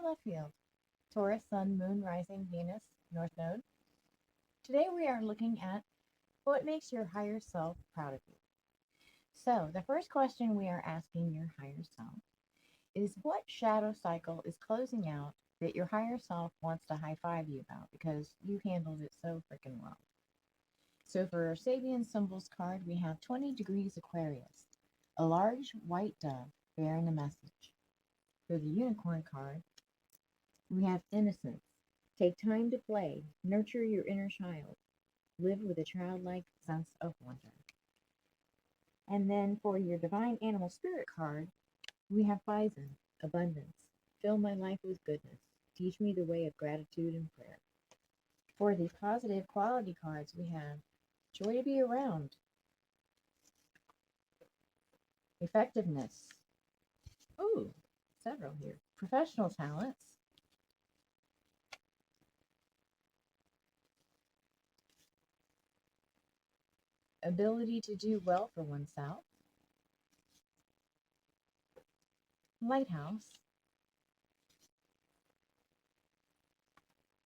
to Left Field, Taurus, Sun, Moon, Rising, Venus, North Node. Today we are looking at what makes your higher self proud of you. So, the first question we are asking your higher self is what shadow cycle is closing out that your higher self wants to high five you about because you handled it so freaking well. So, for our Sabian symbols card, we have 20 degrees Aquarius, a large white dove bearing a message. For the unicorn card, we have innocence. Take time to play, nurture your inner child, live with a childlike sense of wonder. And then for your divine animal spirit card, we have bison, abundance. Fill my life with goodness. Teach me the way of gratitude and prayer. For the positive quality cards, we have joy to be around, effectiveness. Ooh, several here. Professional talents, ability to do well for oneself, lighthouse,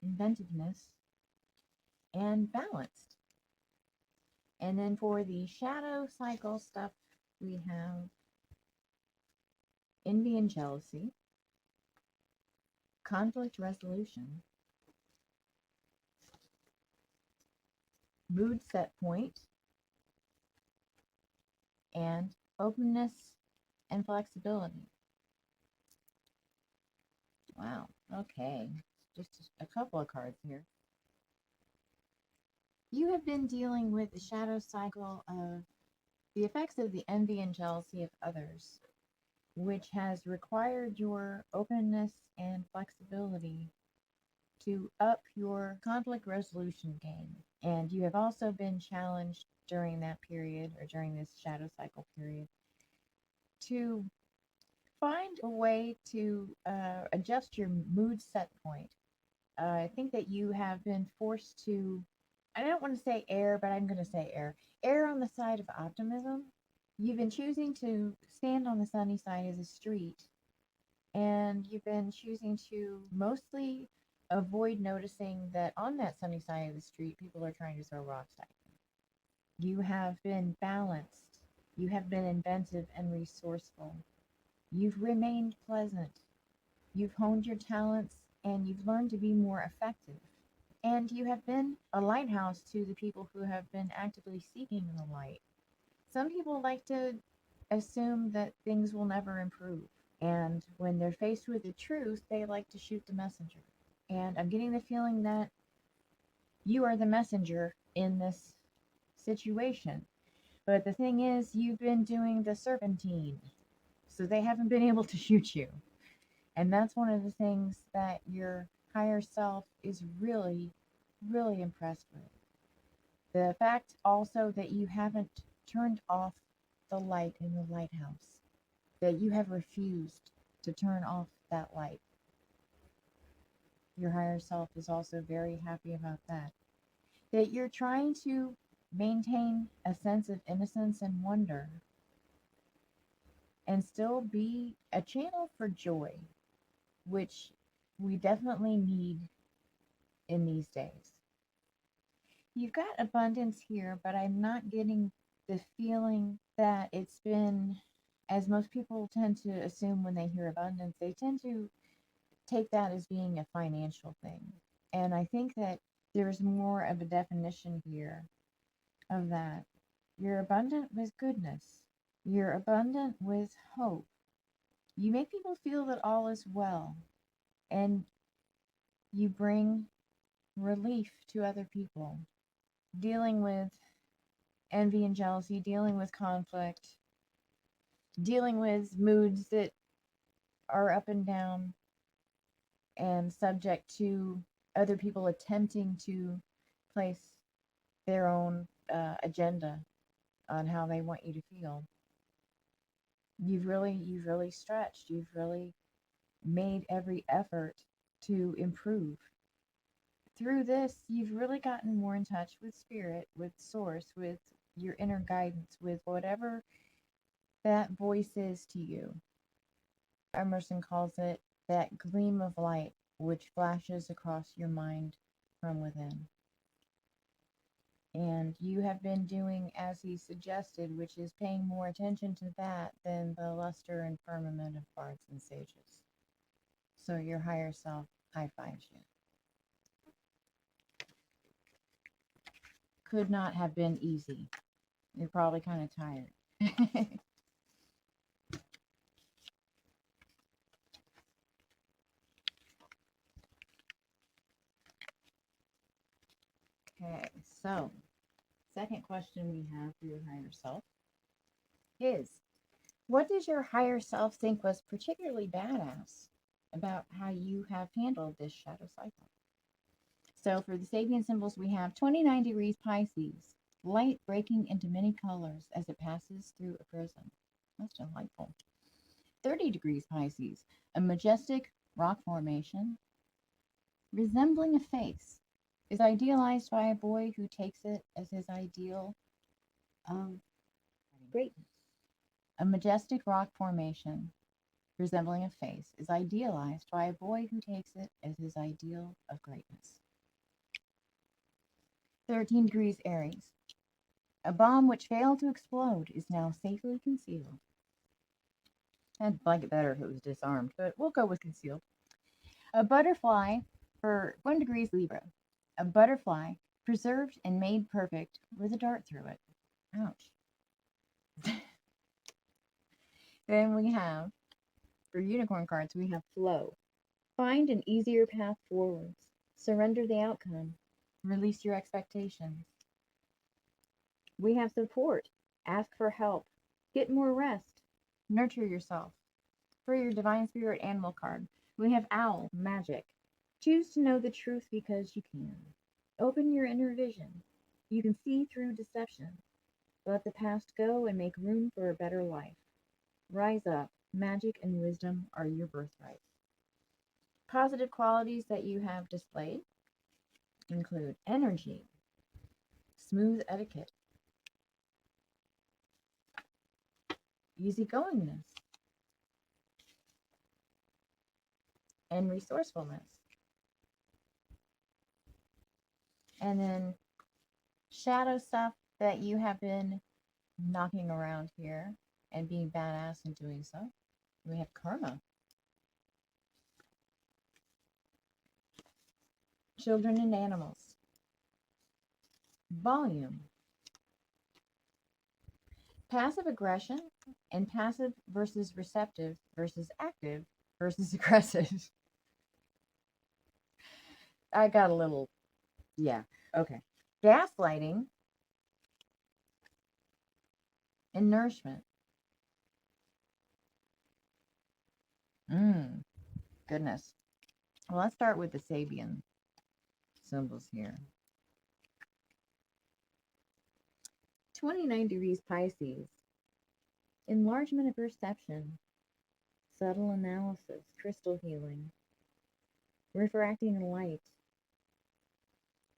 inventiveness, and balanced. And then for the shadow cycle stuff, we have envy and jealousy, conflict resolution, mood set point, and openness and flexibility. Wow, okay. Just a couple of cards here. You have been dealing with the shadow cycle of the effects of the envy and jealousy of others, which has required your openness and flexibility to up your conflict resolution game. And you have also been challenged during that period or during this shadow cycle period to find a way to adjust your mood set point. I think that you have been forced to, I don't want to say err, but I'm going to say err on the side of optimism. You've been choosing to stand on the sunny side of the street, and you've been choosing to mostly avoid noticing that on that sunny side of the street, people are trying to throw rocks at you. You have been balanced. You have been inventive and resourceful. You've remained pleasant. You've honed your talents and you've learned to be more effective. And you have been a lighthouse to the people who have been actively seeking the light. Some people like to assume that things will never improve. And when they're faced with the truth, they like to shoot the messenger. And I'm getting the feeling that you are the messenger in this situation. But the thing is, you've been doing the serpentine. So they haven't been able to shoot you. And that's one of the things that your higher self is really, really impressed with. The fact also that you haven't turned off the light in the lighthouse, that you have refused to turn off that light. Your higher self is also very happy about that. That you're trying to maintain a sense of innocence and wonder and still be a channel for joy, which we definitely need in these days. You've got abundance here, but I'm not getting the feeling that it's been, as most people tend to assume when they hear abundance, they tend to take that as being a financial thing. And I think that there's more of a definition here of that. You're abundant with goodness. You're abundant with hope. You make people feel that all is well. And you bring relief to other people. Dealing with envy and jealousy, dealing with conflict, dealing with moods that are up and down and subject to other people attempting to place their own agenda on how they want you to feel. You've really stretched. You've really made every effort to improve. Through this, you've really gotten more in touch with spirit, with source, with your inner guidance, with whatever that voice is to you. Emerson calls it that gleam of light which flashes across your mind from within. And you have been doing as he suggested, which is paying more attention to that than the luster and firmament of bards and sages. So your higher self high fives you. Could not have been easy. You're probably kind of tired. Okay, so second question we have for your higher self is, what does your higher self think was particularly badass about how you have handled this shadow cycle? So for the Sabian symbols, we have 29 degrees Pisces, light breaking into many colors as it passes through a prism. That's delightful. 30 degrees Pisces, a majestic rock formation resembling a face, is idealized by a boy who takes it as his ideal of greatness. A majestic rock formation resembling a face is idealized by a boy who takes it as his ideal of greatness. 13 degrees Aries. A bomb which failed to explode is now safely concealed. I'd like it better if it was disarmed, but we'll go with concealed. A butterfly for 1 degrees Libra. A butterfly preserved and made perfect with a dart through it. Ouch. Then we have, for unicorn cards, we have flow. Find an easier path forwards. Surrender the outcome. Release your expectations. We have support. Ask for help. Get more rest. Nurture yourself. For your divine spirit animal card, we have owl, magic. Choose to know the truth because you can. Open your inner vision. You can see through deception. Let the past go and make room for a better life. Rise up. Magic and wisdom are your birthright. Positive qualities that you have displayed include energy, smooth etiquette, easygoingness, and resourcefulness. And then shadow stuff that you have been knocking around here and being badass in doing so. We have karma, children and animals, volume, passive aggression, and passive versus receptive versus active versus aggressive. I got a little, yeah, okay. Gaslighting and nourishment. Goodness. Well, let's start with the Sabian symbols here. 29 degrees Pisces. Enlargement of perception. Subtle analysis. Crystal healing. Refracting light.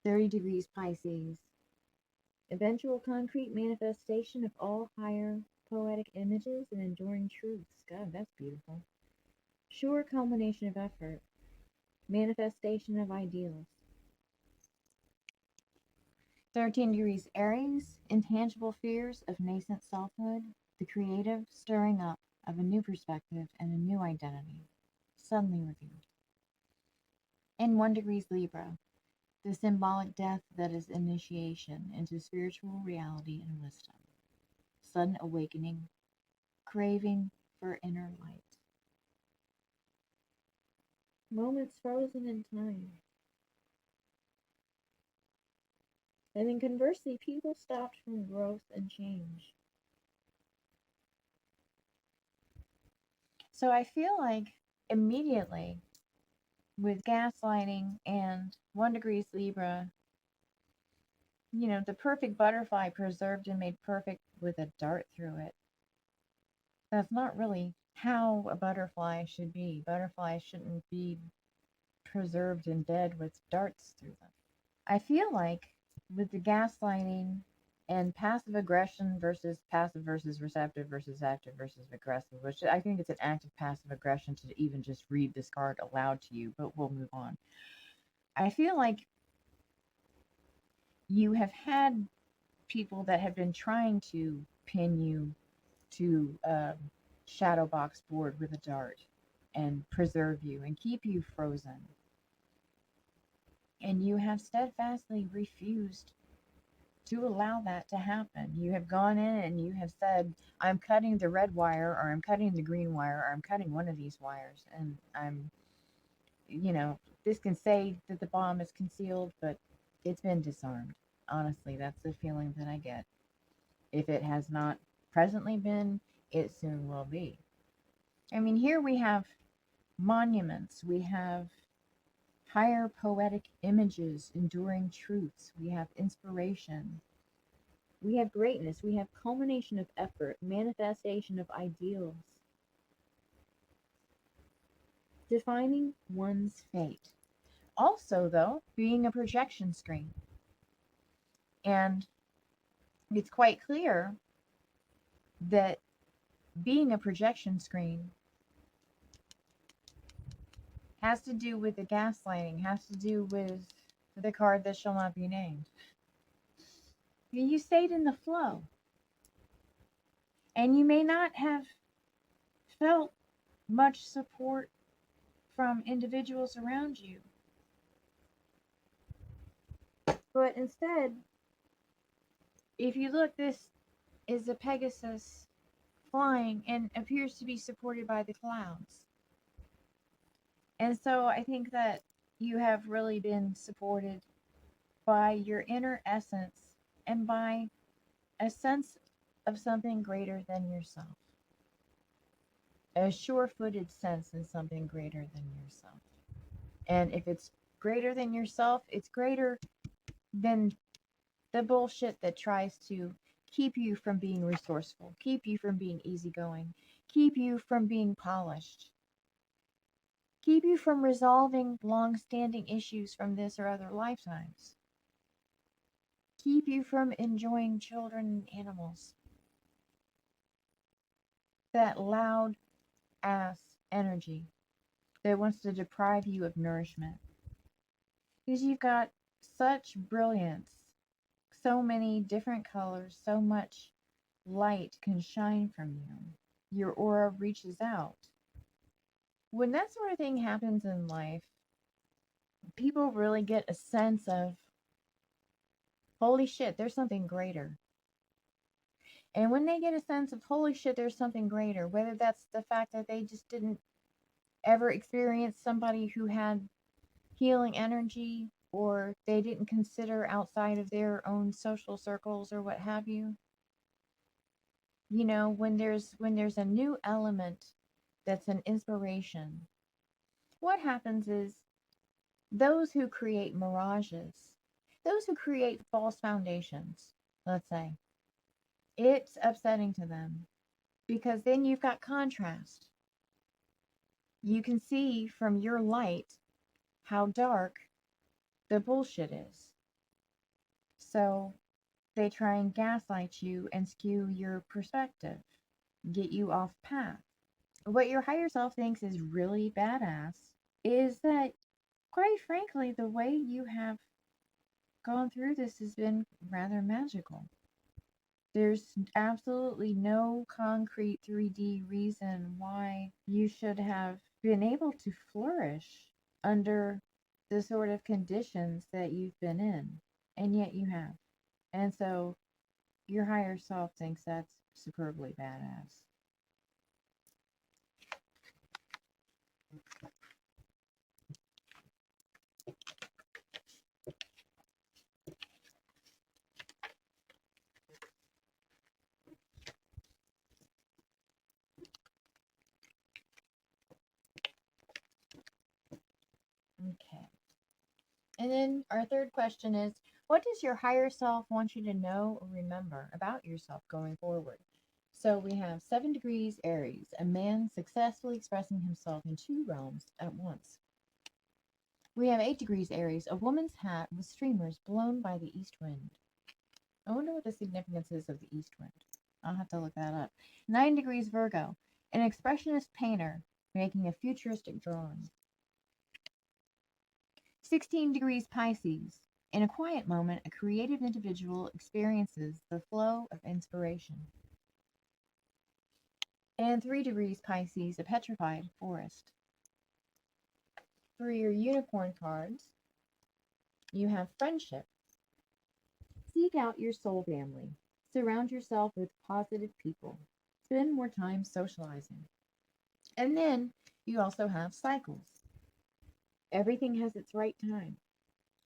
30 degrees Pisces. Eventual concrete manifestation of all higher poetic images and enduring truths. God, that's beautiful. Sure culmination of effort. Manifestation of ideals. 13 degrees Aries. Intangible fears of nascent selfhood. The creative stirring up of a new perspective and a new identity. Suddenly revealed. And 1 degrees Libra. The symbolic death that is initiation into spiritual reality and wisdom. Sudden awakening. Craving for inner light. Moments frozen in time. And then conversely, people stopped from growth and change. So I feel like immediately with gaslighting and 1 degrees Libra, you know, the perfect butterfly preserved and made perfect with a dart through it. That's not really how a butterfly should be. Butterflies shouldn't be preserved and dead with darts through them. I feel like with the gaslighting And passive aggression versus passive versus receptive versus active versus aggressive, which I think it's an act of passive aggression to even just read this card aloud to you, but we'll move on. I feel like you have had people that have been trying to pin you to a shadow box board with a dart and preserve you and keep you frozen. And you have steadfastly refused to allow that to happen. You have gone in and you have said, I'm cutting the red wire, or I'm cutting the green wire, or I'm cutting one of these wires, and I'm, this can say that the bomb is concealed, but it's been disarmed. Honestly, that's the feeling that I get. If it has not presently been, it soon will be. I mean, here we have monuments, we have higher poetic images, enduring truths, we have inspiration, we have greatness, we have culmination of effort, manifestation of ideals, defining one's fate. Also, though, being a projection screen. And it's quite clear that being a projection screen has to do with the gaslighting, has to do with the card that shall not be named. You stayed in the flow. And you may not have felt much support from individuals around you. But instead, if you look, this is a Pegasus flying and appears to be supported by the clouds. And so I think that you have really been supported by your inner essence and by a sense of something greater than yourself. A sure-footed sense in something greater than yourself. And if it's greater than yourself, it's greater than the bullshit that tries to keep you from being resourceful, keep you from being easygoing, keep you from being polished, keep you from resolving long-standing issues from this or other lifetimes, keep you from enjoying children and animals. That loud ass energy that wants to deprive you of nourishment. Because you've got such brilliance, so many different colors, so much light can shine from you. Your aura reaches out. When that sort of thing happens in life, people really get a sense of, holy shit, there's something greater. And when they get a sense of, holy shit, there's something greater, whether that's the fact that they just didn't ever experience somebody who had healing energy, or they didn't consider outside of their own social circles or what have you. When there's a new element that's an inspiration, what happens is those who create mirages, those who create false foundations, let's say, it's upsetting to them because then you've got contrast. You can see from your light how dark the bullshit is. So they try and gaslight you and skew your perspective, get you off path. What your higher self thinks is really badass is that, quite frankly, the way you have gone through this has been rather magical. There's absolutely no concrete 3D reason why you should have been able to flourish under the sort of conditions that you've been in, and yet you have. And so your higher self thinks that's superbly badass. Okay. And then our third question is, what does your higher self want you to know or remember about yourself going forward? So we have 7 degrees Aries, a man successfully expressing himself in 2 realms at once. We have 8 degrees Aries, a woman's hat with streamers blown by the east wind. I wonder what the significance is of the east wind. I'll have to look that up. 9 degrees Virgo, an expressionist painter making a futuristic drawing. 16 degrees Pisces, in a quiet moment, a creative individual experiences the flow of inspiration. And 3 degrees Pisces, a petrified forest. For your unicorn cards, you have friendship. Seek out your soul family. Surround yourself with positive people. Spend more time socializing. And then you also have cycles. Everything has its right time.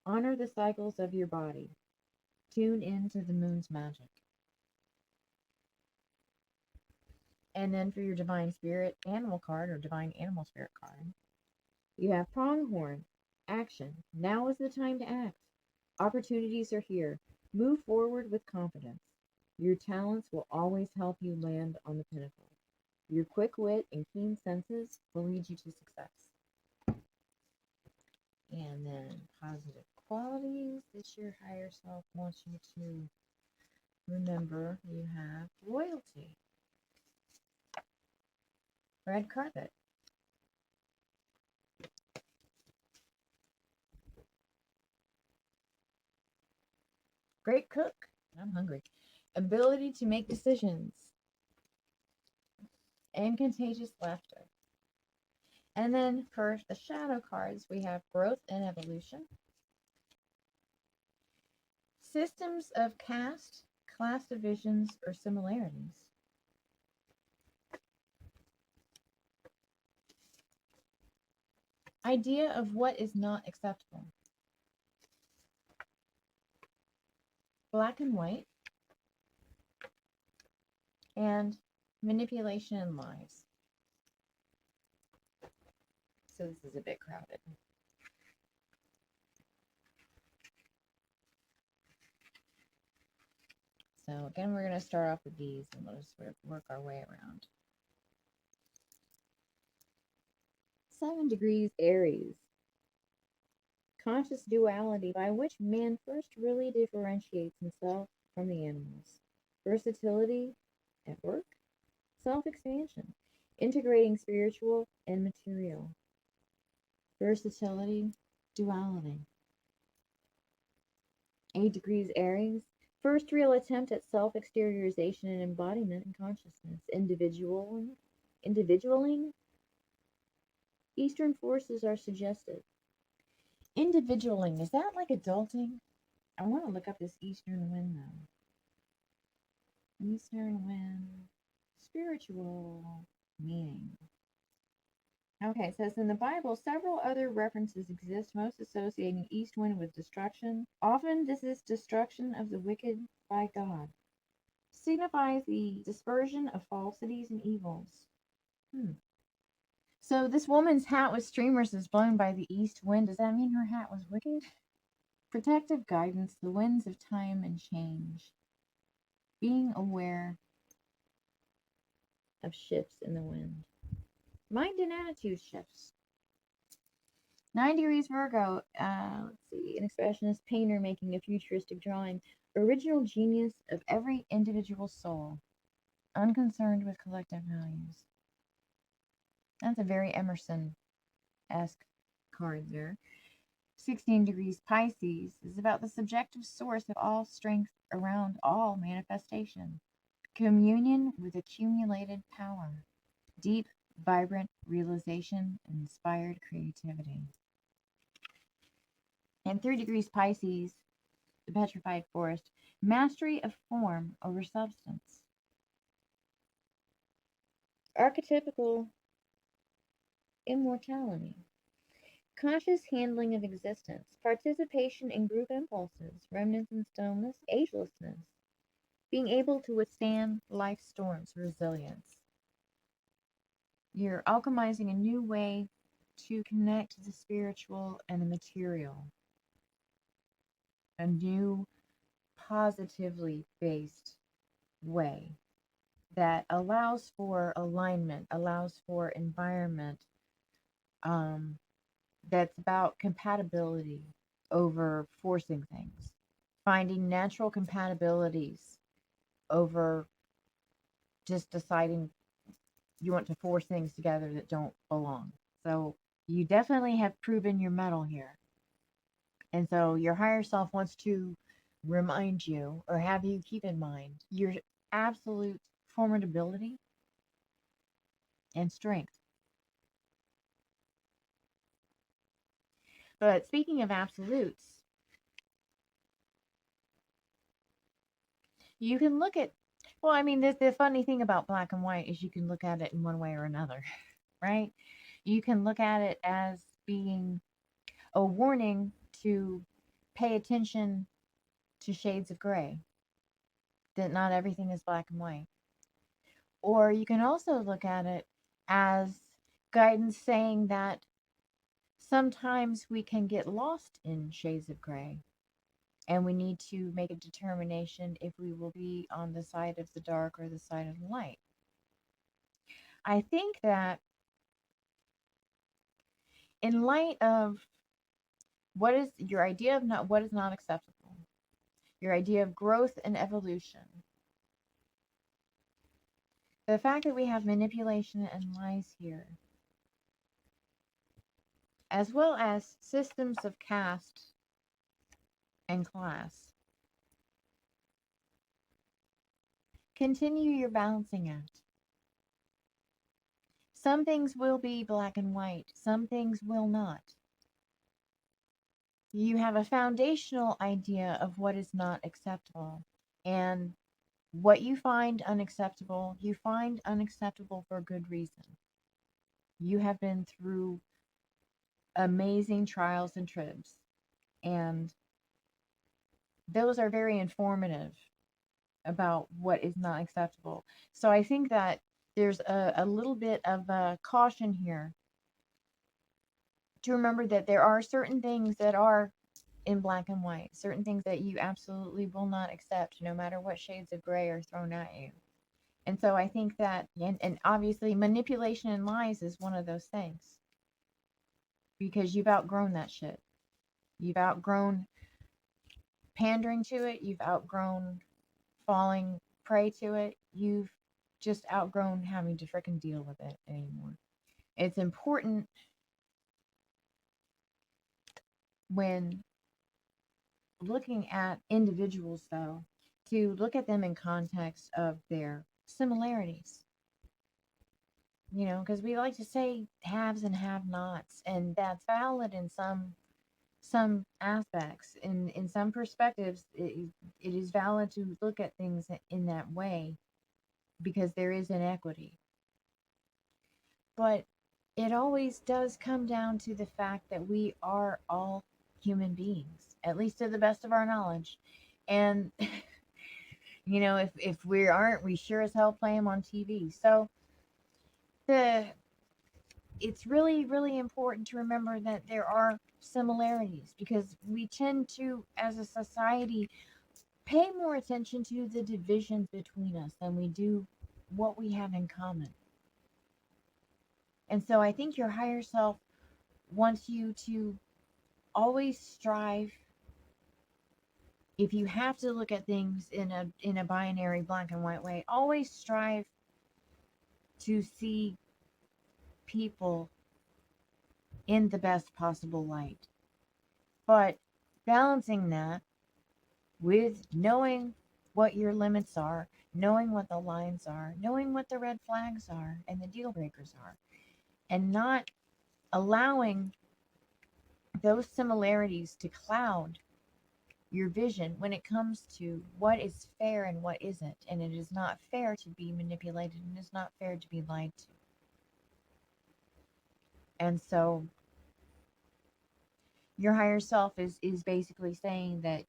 Honor the cycles of your body. Tune into the moon's magic. And then for your divine spirit animal card or divine animal spirit card, you have pronghorn. Action. Now is the time to act. Opportunities are here. Move forward with confidence. Your talents will always help you land on the pinnacle. Your quick wit and keen senses will lead you to success. And then positive qualities that your higher self wants you to remember. You have royalty. Red carpet. Great cook. I'm hungry. Ability to make decisions. And contagious laughter. And then for the shadow cards, we have growth and evolution. Systems of caste, class divisions, or similarities. Idea of what is not acceptable. Black and white. And manipulation and lies. So this is a bit crowded. So again, we're going to start off with these and we'll just sort of work our way around. 7 degrees Aries. Conscious duality by which man first really differentiates himself from the animals. Versatility at work. Self-expansion. Integrating spiritual and material. Versatility, duality. 8 degrees Aries. First real attempt at self-exteriorization and embodiment in consciousness. Individualing. Eastern forces are suggested. Individualing, is that like adulting? I want to look up this Eastern wind though. Eastern wind, spiritual meaning. Okay, it says in the Bible, several other references exist, most associating east wind with destruction. Often this is destruction of the wicked by God. Signifies the dispersion of falsities and evils. So this woman's hat with streamers is blown by the east wind. Does that mean her hat was wicked? Protective guidance, the winds of time and change. Being aware of shifts in the wind. Mind and attitude shifts. 9 degrees Virgo. Let's see. An expressionist painter making a futuristic drawing. Original genius of every individual soul. Unconcerned with collective values. That's a very Emerson-esque card there. 16 degrees Pisces is about the subjective source of all strength around all manifestation. Communion with accumulated power. Deep, vibrant realization and inspired creativity. And 3 degrees Pisces, the petrified forest. Mastery of form over substance. Archetypical immortality. Conscious handling of existence. Participation in group impulses. Remnants and stillness. Agelessness. Being able to withstand life's storms. Resilience. You're alchemizing a new way to connect the spiritual and the material. A new positively based way that allows for alignment, allows for environment that's about compatibility over forcing things. finding natural compatibilities over just deciding you want to force things together that don't belong. So you definitely have proven your mettle here. And so your higher self wants to remind you or have you keep in mind your absolute formidability and strength. But speaking of absolutes, you can look at, well, I mean, the funny thing about black and white is you can look at it in one way or another, right? You can look at it as being a warning to pay attention to shades of gray, that not everything is black and white. Or you can also look at it as guidance saying that sometimes we can get lost in shades of gray and we need to make a determination if we will be on the side of the dark or the side of the light. I think that in light of what is your idea of not what is not acceptable, your idea of growth and evolution, the fact that we have manipulation and lies here, as well as systems of caste and class, continue your balancing act. Some things will be black and white, some things will not. You have a foundational idea of what is not acceptable. And what you find unacceptable for a good reason. You have been through amazing trials and tribs, and those are very informative about what is not acceptable. So I think that there's a little bit of a caution here to remember that there are certain things that are in black and white, certain things that you absolutely will not accept, no matter what shades of gray are thrown at you. And so I think that, and obviously, manipulation and lies is one of those things because you've outgrown that shit. You've outgrown pandering to it, you've outgrown falling prey to it, you've just outgrown having to frickin' deal with it anymore. It's important when looking at individuals, though, to look at them in context of their similarities. You know, because we like to say haves and have nots, and that's valid in some aspects. In some perspectives, it is valid to look at things in that way because there is inequity. But it always does come down to the fact that we are all human beings, at least to the best of our knowledge. And you know, if we aren't, we sure as hell play them on TV. So the it's really, really important to remember that there are similarities because we tend to, as a society, pay more attention to the divisions between us than we do what we have in common. And so I think your higher self wants you to always strive. If you have to look at things in a binary black and white way, always strive to see people in the best possible light. But balancing that with knowing what your limits are, knowing what the lines are, knowing what the red flags are and the deal breakers are, and not allowing those similarities to cloud your vision when it comes to what is fair and what isn't. And it is not fair to be manipulated and it's not fair to be lied to. And so your higher self is basically saying that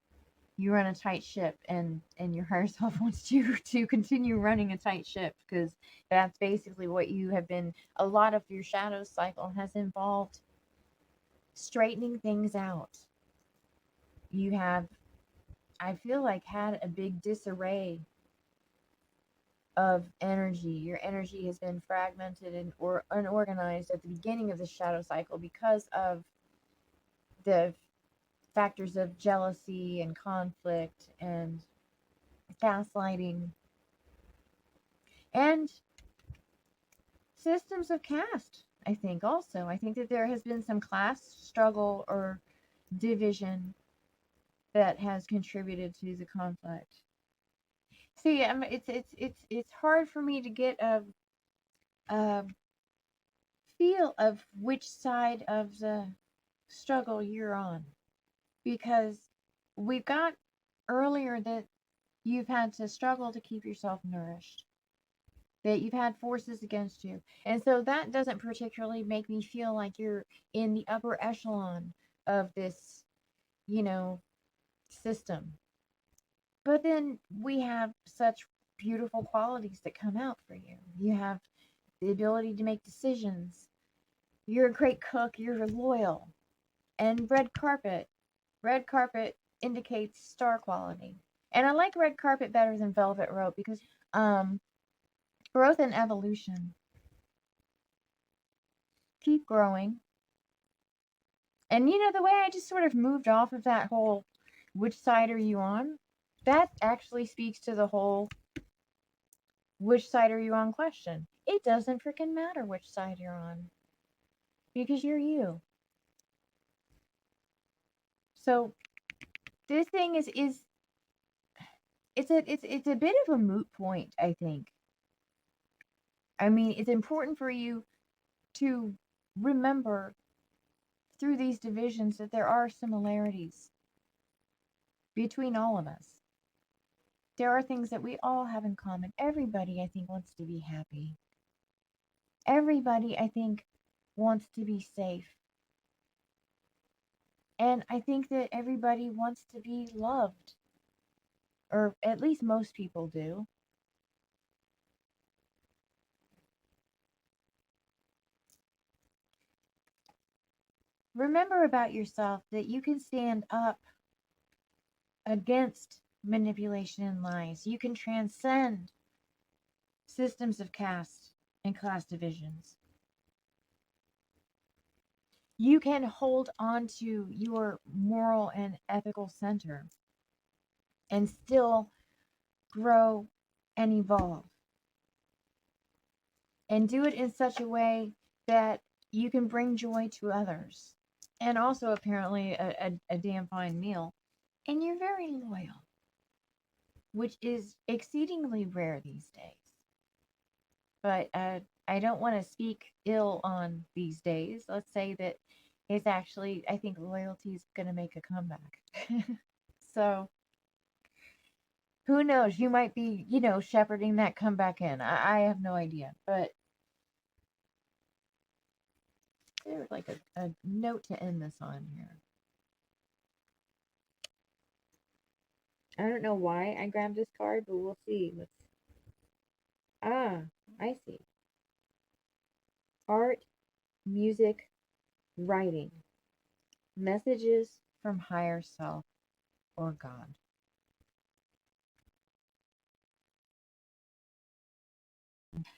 you run a tight ship and your higher self wants you to continue running a tight ship because that's basically what you have been. A lot of your shadow cycle has involved straightening things out. You have, I feel like, had a big disarray of energy. Your energy has been fragmented and or unorganized at the beginning of the shadow cycle because of the factors of jealousy and conflict and gaslighting and systems of caste. I think also. I think that there has been some class struggle or division that has contributed to the conflict. See, it's hard for me to get a feel of which side of the struggle you're on, because we've got earlier that you've had to struggle to keep yourself nourished, that you've had forces against you. And so that doesn't particularly make me feel like you're in the upper echelon of this, you know, system. But then we have such beautiful qualities that come out for you. You have the ability to make decisions. You're a great cook, you're loyal. And red carpet indicates star quality. And I like red carpet better than velvet rope because growth and evolution. Keep growing. And you know, the way I just sort of moved off of that whole which side are you on, that actually speaks to the whole which side are you on question. It doesn't freaking matter which side you're on because you're you. So this thing is it's a bit of a moot point, I think. I mean, it's important for you to remember through these divisions that there are similarities between all of us. There are things that we all have in common. Everybody, I think, wants to be happy. Everybody, I think, wants to be safe. And I think that everybody wants to be loved. Or at least most people do. Remember about yourself that you can stand up against manipulation and lies. You can transcend systems of caste and class divisions. You can hold on to your moral and ethical center and still grow and evolve. And do it in such a way that you can bring joy to others. And also, apparently, a damn fine meal. And you're very loyal, which is exceedingly rare these days. But I don't want to speak ill on these days. Let's say that it's actually, I think loyalty is going to make a comeback. So, who knows? You might be, you know, shepherding that comeback in. I have no idea. But there's like a note to end this on here. I don't know why I grabbed this card, but we'll see. I see. Art, music, writing. Messages from higher self or God.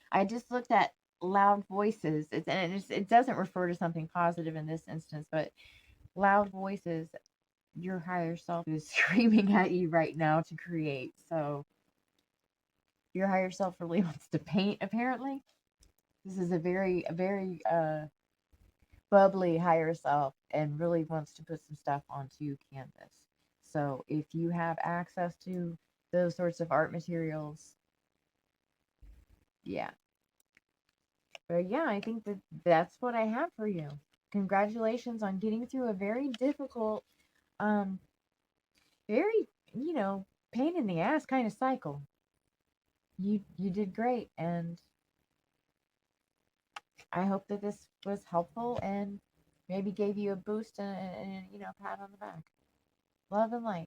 I just looked at loud voices. It doesn't refer to something positive in this instance, but loud voices, your higher self is screaming at you right now to create. So your higher self really wants to paint, apparently. This is a very bubbly higher self and really wants to put some stuff onto canvas. So if you have access to those sorts of art materials, yeah. But yeah, I think that that's what I have for you. Congratulations on getting through a very difficult, very, you know, pain in the ass kind of cycle. You did great, and I hope that this was helpful and maybe gave you a boost and you know, pat on the back. Love and light.